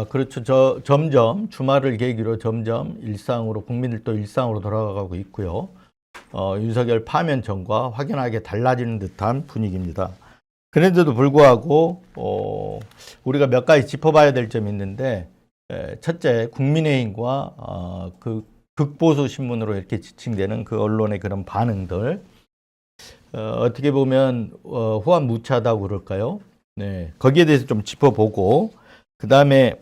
그렇죠. 점점 주말을 계기로 점점 일상으로 국민들도 일상으로 돌아가고 있고요. 윤석열 파면 전과 확연하게 달라지는 듯한 분위기입니다. 그런데도 불구하고 우리가 몇 가지 짚어봐야 될 점이 있는데, 첫째, 국민의힘과 그 극보수 신문으로 이렇게 지칭되는 그 언론의 그런 반응들, 어떻게 보면 후한무치하다고 그럴까요? 네, 거기에 대해서 좀 짚어보고, 그 다음에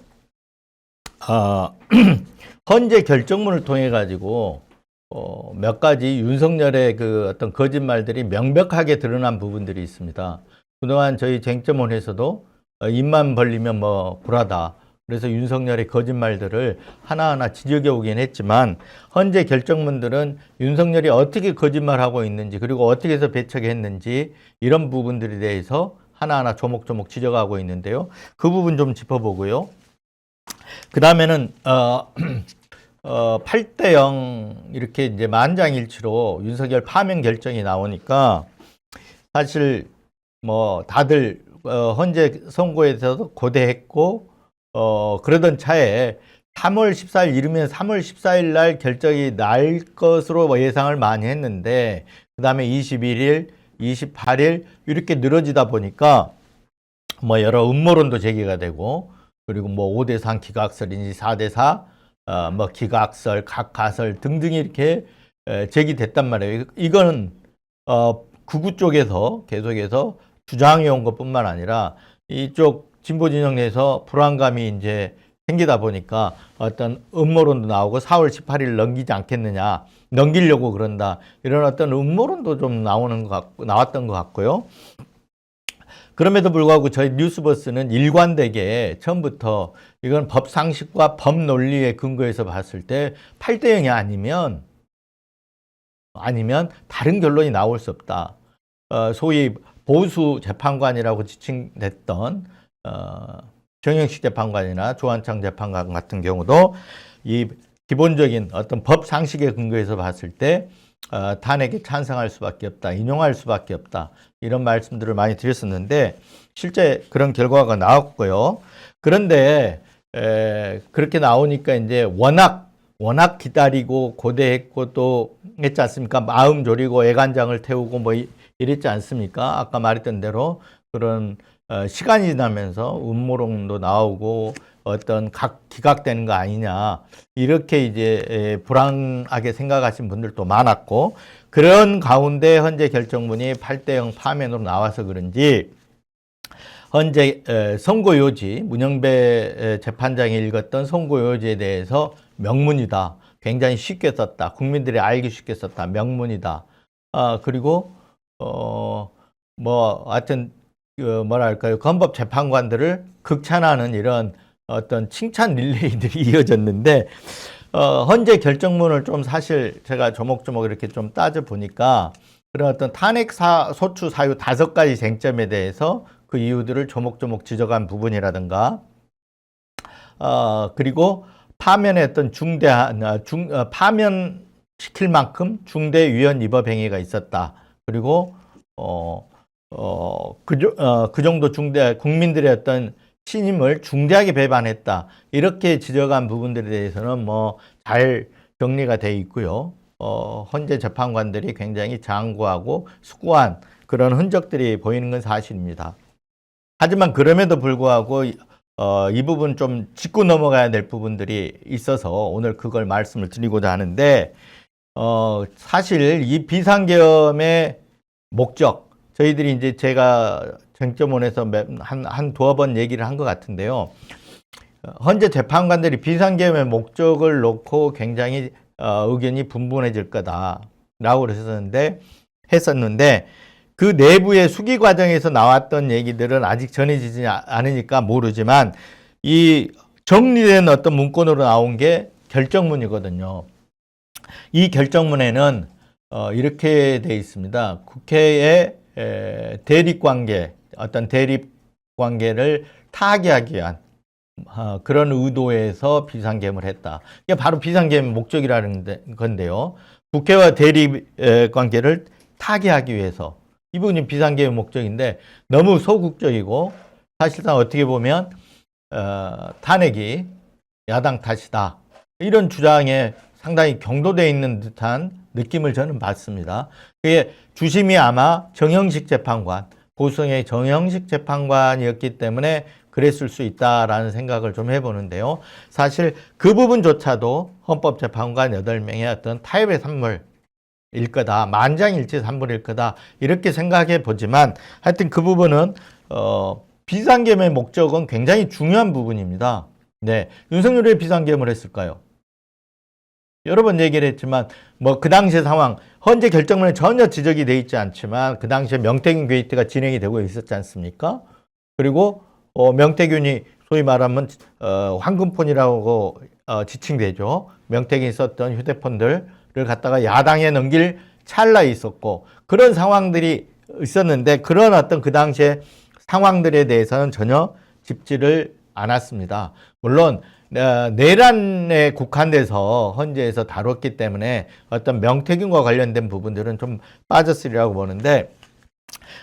헌재 결정문을 통해 가지고 몇 가지 윤석열의 그 어떤 거짓말들이 명백하게 드러난 부분들이 있습니다. 그동안 저희 쟁점원에서도 입만 벌리면 뭐 불하다. 그래서 윤석열의 거짓말들을 하나하나 지적해 오긴 했지만, 헌재 결정문들은 윤석열이 어떻게 거짓말하고 있는지, 그리고 어떻게 해서 배척했는지, 이런 부분들에 대해서 하나하나 조목조목 지적하고 있는데요. 그 부분 좀 짚어보고요. 그 다음에는 8대 0 이렇게 이제 만장일치로 윤석열 파면 결정이 나오니까, 사실 뭐 다들 헌재 선고에서도 고대했고, 그러던 차에 3월 14일 이르면 3월 14일 날 결정이 날 것으로 예상을 많이 했는데, 그 다음에 21일, 28일 이렇게 늘어지다 보니까 뭐 여러 음모론도 제기가 되고, 그리고 뭐 5대3 기각설인지 4대4 뭐 기각설, 각하설 등등이 이렇게 제기됐단 말이에요. 이거는 극우 쪽에서 계속해서 주장해 온 것뿐만 아니라 이쪽 진보 진영 내에서 불안감이 이제 생기다 보니까 어떤 음모론도 나오고 4월 18일 넘기지 않겠느냐, 넘기려고 그런다, 이런 어떤 음모론도 좀 나왔던 것 같고요. 그럼에도 불구하고 저희 뉴스버스는 일관되게 처음부터 이건 법 상식과 법 논리에 근거해서 봤을 때 8대 0이 아니면 다른 결론이 나올 수 없다. 소위 보수 재판관이라고 지칭됐던 정영식 재판관이나 조한창 재판관 같은 경우도 이 기본적인 어떤 법 상식에 근거해서 봤을 때 탄핵에 찬성할 수밖에 없다, 인용할 수밖에 없다, 이런 말씀들을 많이 드렸었는데, 실제 그런 결과가 나왔고요. 그런데 그렇게 나오니까 이제 워낙 기다리고 고대했고 또 했지 않습니까? 마음 졸이고 애간장을 태우고 뭐 이랬지 않습니까? 아까 말했던 대로 그런 시간이 지나면서 음모론도 나오고 어떤 기각되는 거 아니냐, 이렇게 이제 불안하게 생각하신 분들도 많았고, 그런 가운데 헌재 결정문이 8대 0 파면으로 나와서 그런지 헌재 선고요지, 문영배 재판장이 읽었던 선고요지에 대해서 명문이다, 굉장히 쉽게 썼다, 국민들이 알기 쉽게 썼다, 명문이다, 그리고 뭐 하여튼 뭐랄까요, 헌법 재판관들을 극찬하는 이런 어떤 칭찬 릴레이들이 이어졌는데, 헌재 결정문을 좀 사실 제가 조목조목 이렇게 좀 따져보니까 그런 어떤 탄핵 소추 사유 5가지 쟁점에 대해서 그 이유들을 조목조목 지적한 부분이라든가, 그리고 파면의 어떤 파면시킬 만큼 중대 위헌 위법 행위가 있었다. 그리고 그 정도 국민들의 어떤 신임을 중대하게 배반했다, 이렇게 지적한 부분들에 대해서는 뭐 잘 정리가 돼 있고요. 헌재 재판관들이 굉장히 장구하고 숙고한 그런 흔적들이 보이는 건 사실입니다. 하지만 그럼에도 불구하고 이 부분 좀 짚고 넘어가야 될 부분들이 있어서 오늘 그걸 말씀을 드리고자 하는데, 사실 이 비상계엄의 목적, 저희들이 이제 제가 쟁점원에서 한 두어 번 얘기를 한 것 같은데요. 헌재 재판관들이 비상계엄의 목적을 놓고 굉장히 의견이 분분해질 거다라고 했었는데 그 내부의 수기 과정에서 나왔던 얘기들은 아직 전해지지 않으니까 모르지만, 이 정리된 어떤 문건으로 나온 게 결정문이거든요. 이 결정문에는 이렇게 돼 있습니다. 국회의 대립관계, 어떤 대립관계를 타개하기 위한 그런 의도에서 비상계엄을 했다. 이게 바로 비상계엄의 목적이라는 건데요. 국회와 대립 관계를 타개하기 위해서, 이 부분이 비상계엄의 목적인데 너무 소극적이고, 사실상 어떻게 보면 탄핵이 야당 탓이다. 이런 주장에 상당히 경도되어 있는 듯한 느낌을 저는 받습니다. 그게 주심이 아마 정형식 재판관, 보수의 정형식 재판관이었기 때문에 그랬을 수 있다라는 생각을 좀 해보는데요. 사실 그 부분조차도 헌법재판관 8명의 어떤 타협의 산물일 거다. 만장일치 산물일 거다. 이렇게 생각해 보지만 하여튼 그 부분은 비상계엄의 목적은 굉장히 중요한 부분입니다. 네, 윤석열이 왜 비상계엄을 했을까요? 여러 번 얘기를 했지만 뭐 그 당시의 상황, 헌재 결정문에 전혀 지적이 돼 있지 않지만 그 당시에 명태균 게이트가 진행이 되고 있었지 않습니까? 그리고 명태균이 소위 말하면 황금폰이라고 지칭되죠. 명태균이 썼던 휴대폰들을 갖다가 야당에 넘길 찰나에 있었고 그런 상황들이 있었는데 그런 어떤 그 당시에 상황들에 대해서는 전혀 짚지를 않았습니다. 물론 내란에 국한돼서 헌재에서 다뤘기 때문에 어떤 명태균과 관련된 부분들은 좀 빠졌으리라고 보는데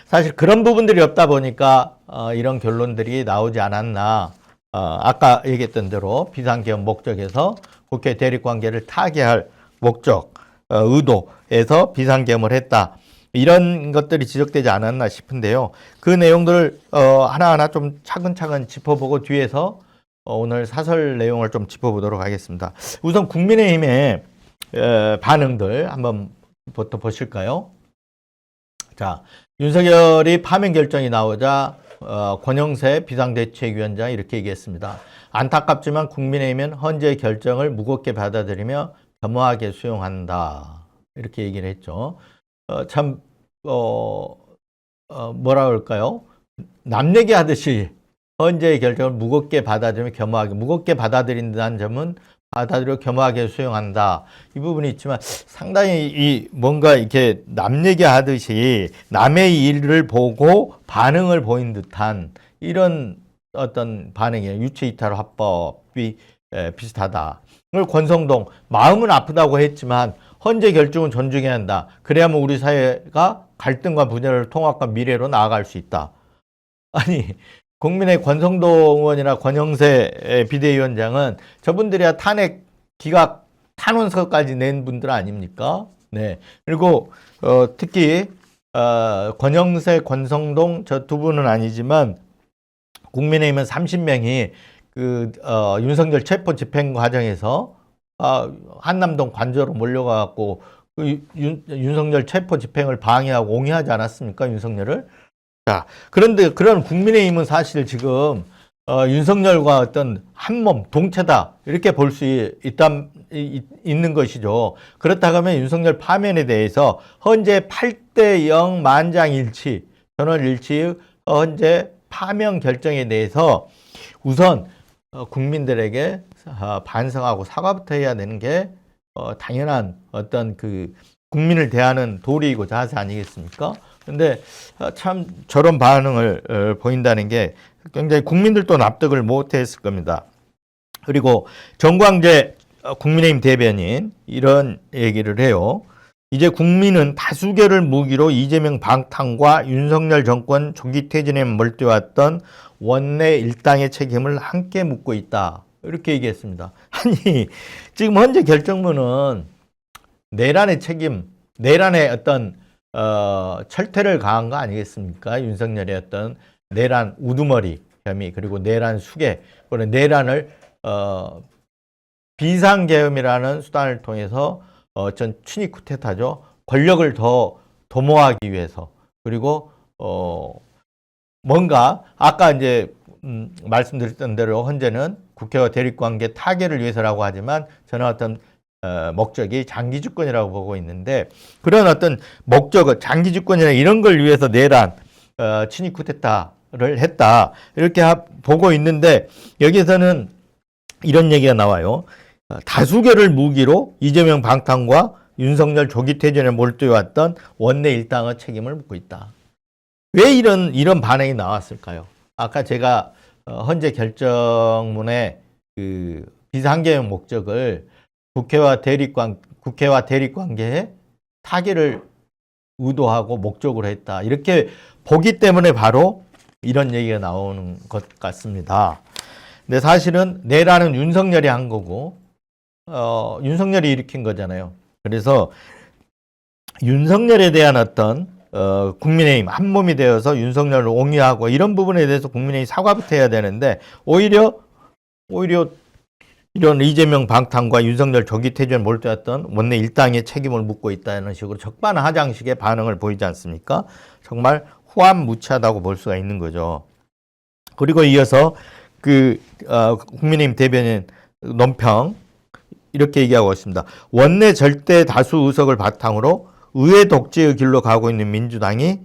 사실 그런 부분들이 없다 보니까 이런 결론들이 나오지 않았나. 아까 얘기했던 대로 비상계엄 목적에서 국회 대립관계를 타개할 목적, 의도에서 비상계엄을 했다. 이런 것들이 지적되지 않았나 싶은데요. 그 내용들을 하나하나 좀 차근차근 짚어보고 뒤에서 오늘 사설 내용을 좀 짚어보도록 하겠습니다. 우선 국민의힘의 반응들 한번부터 보실까요? 자, 윤석열이 파면 결정이 나오자 권영세 비상대책위원장이 이렇게 얘기했습니다. 안타깝지만 국민의힘은 헌재의 결정을 무겁게 받아들이며 겸허하게 수용한다. 이렇게 얘기를 했죠. 뭐라 그럴까요? 남 얘기하듯이 헌재의 결정을 무겁게 받아들이며 겸허하게, 무겁게 받아들인다는 점은 받아들여 겸허하게 수용한다. 이 부분이 있지만 상당히 뭔가 이렇게 남 얘기하듯이 남의 일을 보고 반응을 보인 듯한 이런 어떤 반응이에요. 유체이탈 화법이 비슷하다. 그걸 권성동 마음은 아프다고 했지만 헌재 결정은 존중해야 한다. 그래야만 우리 사회가 갈등과 분열을 통합과 미래로 나아갈 수 있다. 아니 국민의 권성동 의원이나 권영세 비대위원장은 저분들이야 탄핵 기각 탄원서까지 낸 분들 아닙니까? 네. 그리고 특히 권영세, 권성동 저 두 분은 아니지만 국민의힘은 30명이 그 윤석열 체포 집행 과정에서 한남동 관저로 몰려가갖고 그 윤석열 체포 집행을 방해하고 옹호하지 않았습니까? 윤석열을. 자, 그런데 그런 국민의힘은 사실 지금 윤석열과 어떤 한몸 동체다 이렇게 볼 수 있는 것이죠. 그렇다고 하면 윤석열 파면에 대해서 헌재 8대0 만장일치, 전원일치 헌재 파면 결정에 대해서 우선 국민들에게 반성하고 사과부터 해야 되는 게 당연한 어떤 그 국민을 대하는 도리이고 자세 아니겠습니까? 근데 참 저런 반응을 보인다는 게 굉장히 국민들도 납득을 못했을 겁니다. 그리고 정광재 국민의힘 대변인 이런 얘기를 해요. 이제 국민은 다수결을 무기로 이재명 방탄과 윤석열 정권 조기 퇴진에 몰두해왔던 원내 일당의 책임을 함께 묻고 있다. 이렇게 얘기했습니다. 아니 지금 현재 결정문은 내란의 책임, 내란의 어떤 철퇴를 가한 거 아니겠습니까? 윤석열의 어떤 내란 우두머리 혐의 그리고 내란 수괴 그리고 내란을 비상계엄이라는 수단을 통해서 전 친위 쿠데타죠. 권력을 더 도모하기 위해서 그리고 뭔가 아까 이제 말씀드렸던 대로 헌재는 국회와 대립관계 타개를 위해서라고 하지만 저는 어떤 목적이 장기 집권이라고 보고 있는데 그런 어떤 목적을 장기 집권이나 이런 걸 위해서 내란 친위 쿠데타를 했다 이렇게 보고 있는데 여기서는 이런 얘기가 나와요. 다수결을 무기로 이재명 방탄과 윤석열 조기 퇴진에 몰두해왔던 원내 일당의 책임을 묻고 있다. 왜 이런 반응이 나왔을까요? 아까 제가 헌재 결정문의 그 비상계엄 목적을 국회와 대립관계에 타개를 의도하고 목적으로 했다. 이렇게 보기 때문에 바로 이런 얘기가 나오는 것 같습니다. 근데 사실은 내란은 윤석열이 한 거고, 윤석열이 일으킨 거잖아요. 그래서 윤석열에 대한 어떤 국민의힘 한 몸이 되어서 윤석열을 옹호하고 이런 부분에 대해서 국민의힘이 사과부터 해야 되는데 오히려 이런 이재명 방탄과 윤석열 조기 퇴진을 몰두했던 원내 일당의 책임을 묻고 있다는 식으로 적반하장식의 반응을 보이지 않습니까? 정말 후한무치하다고 볼 수가 있는 거죠. 그리고 이어서 국민의힘 대변인 논평 이렇게 얘기하고 있습니다. 원내 절대 다수 의석을 바탕으로 의회 독재의 길로 가고 있는 민주당이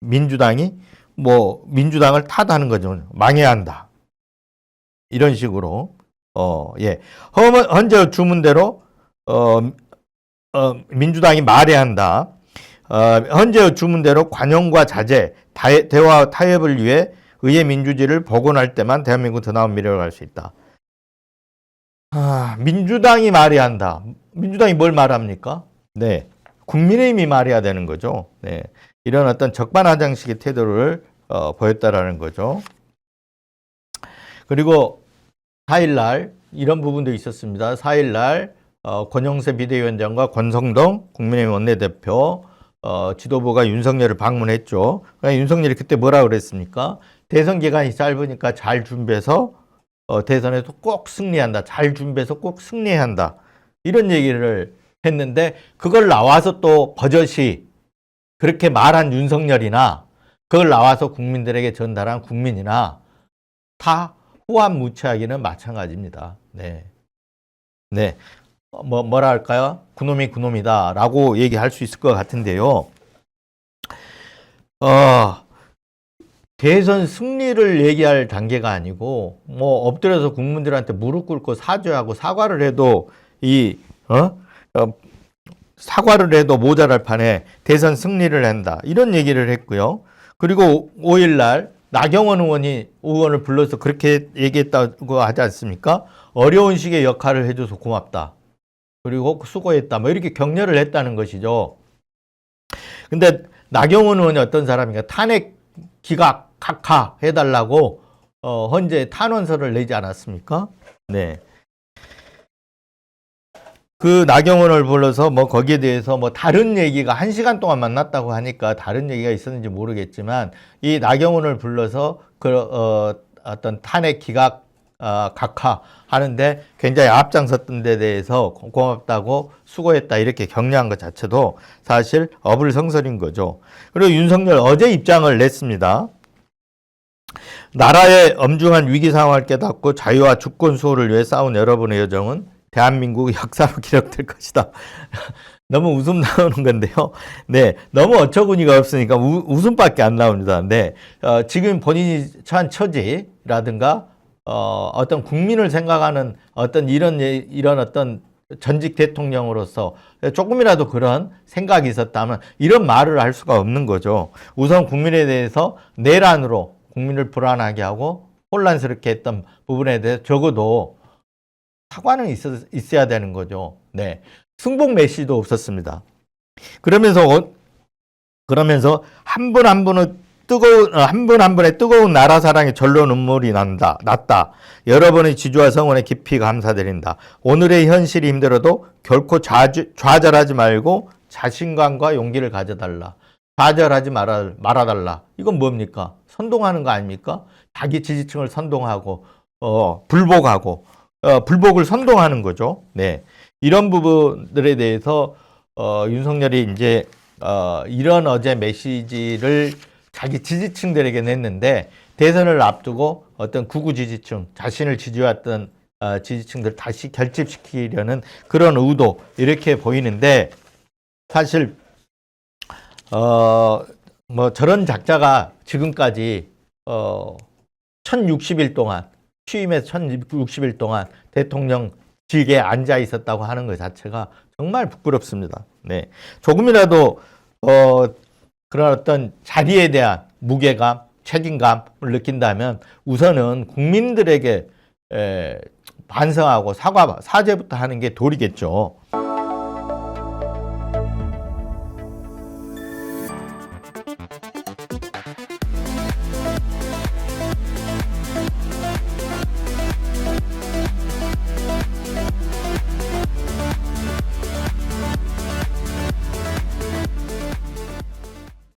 민주당을 탓하는 거죠. 망해야 한다. 이런 식으로 헌재 주문대로 민주당이 말해야 한다. 헌재 주문대로 관용과 자제, 대화 타협을 위해 의회 민주주의를 복원할 때만 대한민국 더 나은 미래를 갈 수 있다. 민주당이 말해야 한다. 민주당이 뭘 말합니까? 네, 국민의힘이 말해야 되는 거죠. 네, 이런 어떤 적반하장식의 태도를 보였다라는 거죠. 그리고 4일날 이런 부분도 있었습니다. 4일날 권영세 비대위원장과 권성동 국민의힘 원내대표 지도부가 윤석열을 방문했죠. 그러니까 윤석열이 그때 뭐라 그랬습니까? 대선 기간이 짧으니까 잘 준비해서 대선에서 꼭 승리한다. 잘 준비해서 꼭 승리해야 한다. 이런 얘기를 했는데 그걸 나와서 또 버젓이 그렇게 말한 윤석열이나 그걸 나와서 국민들에게 전달한 국민이나 다 후한무치하기는 마찬가지입니다. 네. 뭐라 할까요? 그놈이 그놈이다라고 얘기할 수 있을 것 같은데요. 대선 승리를 얘기할 단계가 아니고 엎드려서 국민들한테 무릎 꿇고 사죄하고 사과를 해도 사과를 해도 모자랄 판에 대선 승리를 한다. 이런 얘기를 했고요. 그리고 5일날 나경원 의원을 불러서 그렇게 얘기했다고 하지 않습니까? 어려운 시기에 역할을 해줘서 고맙다. 그리고 수고했다. 이렇게 격려를 했다는 것이죠. 근데 나경원 의원이 어떤 사람인가? 탄핵 기각 각하 해달라고 헌재 탄원서를 내지 않았습니까? 네. 그 나경원을 불러서 거기에 대해서 다른 얘기가 1시간 동안 만났다고 하니까 다른 얘기가 있었는지 모르겠지만 이 나경원을 불러서 어떤 탄핵 기각 각하 하는데 굉장히 앞장섰던 데 대해서 고맙다고 수고했다 이렇게 격려한 것 자체도 사실 어불성설인 거죠. 그리고 윤석열 어제 입장을 냈습니다. 나라의 엄중한 위기 상황을 깨닫고 자유와 주권 수호를 위해 싸운 여러분의 여정은 대한민국 역사로 기록될 것이다. 너무 웃음 나오는 건데요. 네, 너무 어처구니가 없으니까 웃음밖에 안 나옵니다. 네, 지금 본인이 처한 처지라든가 어떤 국민을 생각하는 어떤 이런 어떤 전직 대통령으로서 조금이라도 그런 생각이 있었다면 이런 말을 할 수가 없는 거죠. 우선 국민에 대해서 내란으로 국민을 불안하게 하고 혼란스럽게 했던 부분에 대해서 적어도 사과는 있어야 되는 거죠. 네, 승복 메시지도 없었습니다. 그러면서 한 분 한 분의 뜨거운 나라 사랑에 절로 눈물이 났다. 여러분의 지주와 성원에 깊이 감사드린다. 오늘의 현실이 힘들어도 결코 좌절하지 말고 자신감과 용기를 가져달라. 좌절하지 말아달라. 이건 뭡니까? 선동하는 거 아닙니까? 자기 지지층을 선동하고 불복하고 불복을 선동하는 거죠. 네, 이런 부분들에 대해서 윤석열이 이제 이런 어제 메시지를 자기 지지층들에게 냈는데 대선을 앞두고 어떤 극우 지지층, 자신을 지지해왔던 지지층들 다시 결집시키려는 그런 의도 이렇게 보이는데 사실 저런 작자가 지금까지 1060일 동안 취임해서 1060일 동안 대통령직에 앉아 있었다고 하는 것 자체가 정말 부끄럽습니다. 네, 조금이라도 그런 어떤 자리에 대한 무게감, 책임감을 느낀다면 우선은 국민들에게 반성하고 사죄부터 하는 게 도리겠죠.